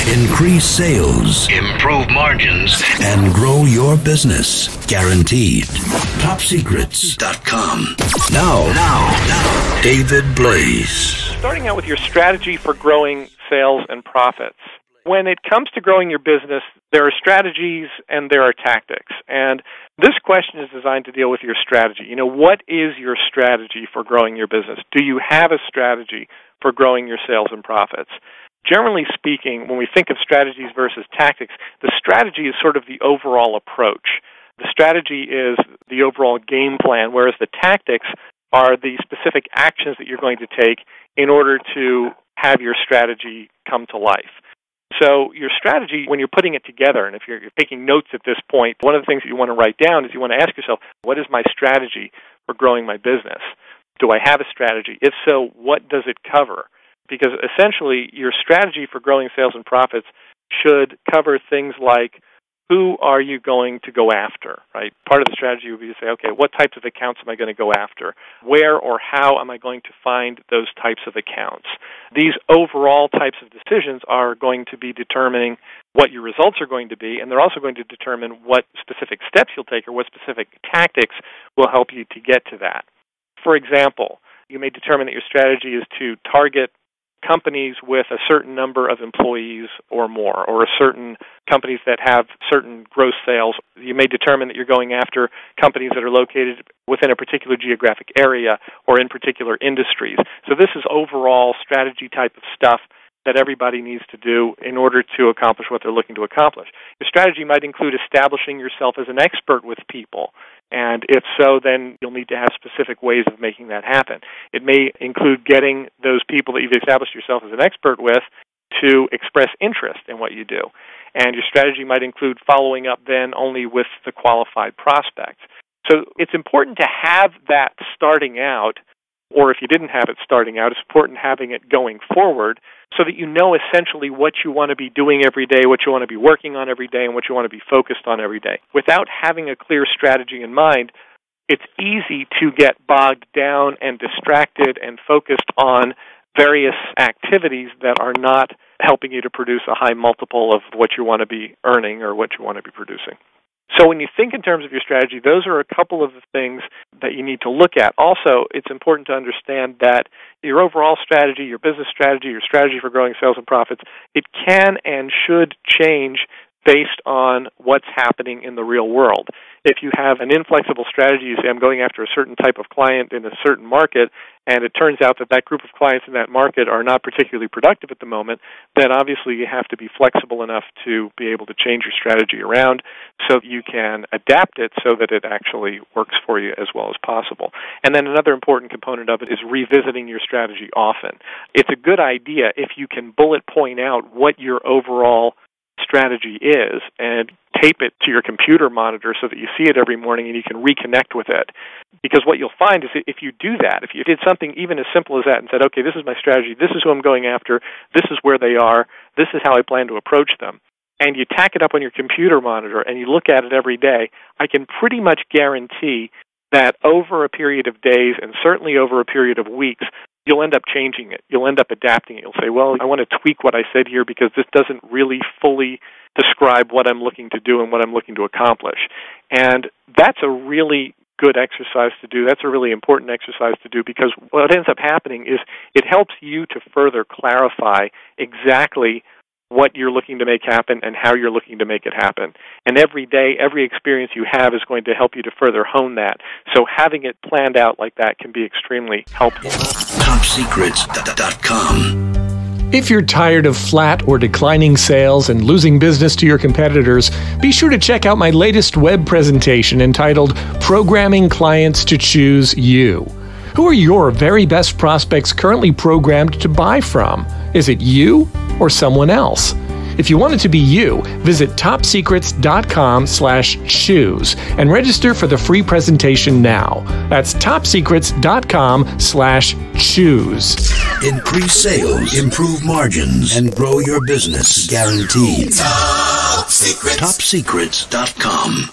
Increase sales, improve margins, and grow your business. Guaranteed. TopSecrets.com. Now, David Blaze. Starting out with your strategy for growing sales and profits. When it comes to growing your business, there are strategies and there are tactics. And this question is designed to deal with your strategy. What is your strategy for growing your business? Do you have a strategy for growing your sales and profits? Generally speaking, when we think of strategies versus tactics, the strategy is sort of the overall approach. The strategy is the overall game plan, whereas the tactics are the specific actions that you're going to take in order to have your strategy come to life. So your strategy, when you're putting it together, and if you're taking notes at this point, one of the things that you want to write down is you want to ask yourself, what is my strategy for growing my business? Do I have a strategy? If so, what does it cover? Because essentially, your strategy for growing sales and profits should cover things like, who are you going to go after, right? Part of the strategy would be to say, okay, what types of accounts am I going to go after? Where or how am I going to find those types of accounts? These overall types of decisions are going to be determining what your results are going to be, and they're also going to determine what specific steps you'll take or what specific tactics will help you to get to that. For example, you may determine that your strategy is to target companies with a certain number of employees or more, or certain companies that have certain gross sales. You may determine that you're going after companies that are located within a particular geographic area or in particular industries. So this is overall strategy type of stuff that everybody needs to do in order to accomplish what they're looking to accomplish. Your strategy might include establishing yourself as an expert with people. And if so, then you'll need to have specific ways of making that happen. It may include getting those people that you've established yourself as an expert with to express interest in what you do. And your strategy might include following up then only with the qualified prospects. So it's important to have that starting out, or if you didn't have it starting out, it's important having it going forward so that you know essentially what you want to be doing every day, what you want to be working on every day, and what you want to be focused on every day. Without having a clear strategy in mind, it's easy to get bogged down and distracted and focused on various activities that are not helping you to produce a high multiple of what you want to be earning or what you want to be producing. So when you think in terms of your strategy, those are a couple of the things that you need to look at. Also, it's important to understand that your overall strategy, your business strategy, your strategy for growing sales and profits, it can and should change based on what's happening in the real world. If you have an inflexible strategy, you say, I'm going after a certain type of client in a certain market, and it turns out that that group of clients in that market are not particularly productive at the moment, then obviously you have to be flexible enough to be able to change your strategy around so that you can adapt it so that it actually works for you as well as possible. And then another important component of it is revisiting your strategy often. It's a good idea if you can bullet point out what your overall strategy is and tape it to your computer monitor so that you see it every morning and you can reconnect with it. Because what you'll find is that if you do that, if you did something even as simple as that and said, okay, this is my strategy, this is who I'm going after, this is where they are, this is how I plan to approach them, and you tack it up on your computer monitor and you look at it every day, I can pretty much guarantee that over a period of days and certainly over a period of weeks, you'll end up changing it. You'll end up adapting it. You'll say, well, I want to tweak what I said here because this doesn't really fully describe what I'm looking to do and what I'm looking to accomplish. And that's a really good exercise to do. That's a really important exercise to do because what ends up happening is it helps you to further clarify exactly what you're looking to make happen and how you're looking to make it happen. And every day, every experience you have is going to help you to further hone that. So having it planned out like that can be extremely helpful. TopSecrets.com. If you're tired of flat or declining sales and losing business to your competitors, be sure to check out my latest web presentation entitled Programming Clients to Choose You. Who are your very best prospects currently programmed to buy from? Is it you or someone else? If you want it to be you, visit topsecrets.com/choose and register for the free presentation now. That's topsecrets.com/choose. Increase sales, improve margins, and grow your business. Guaranteed. Top Secrets. TopSecrets.com.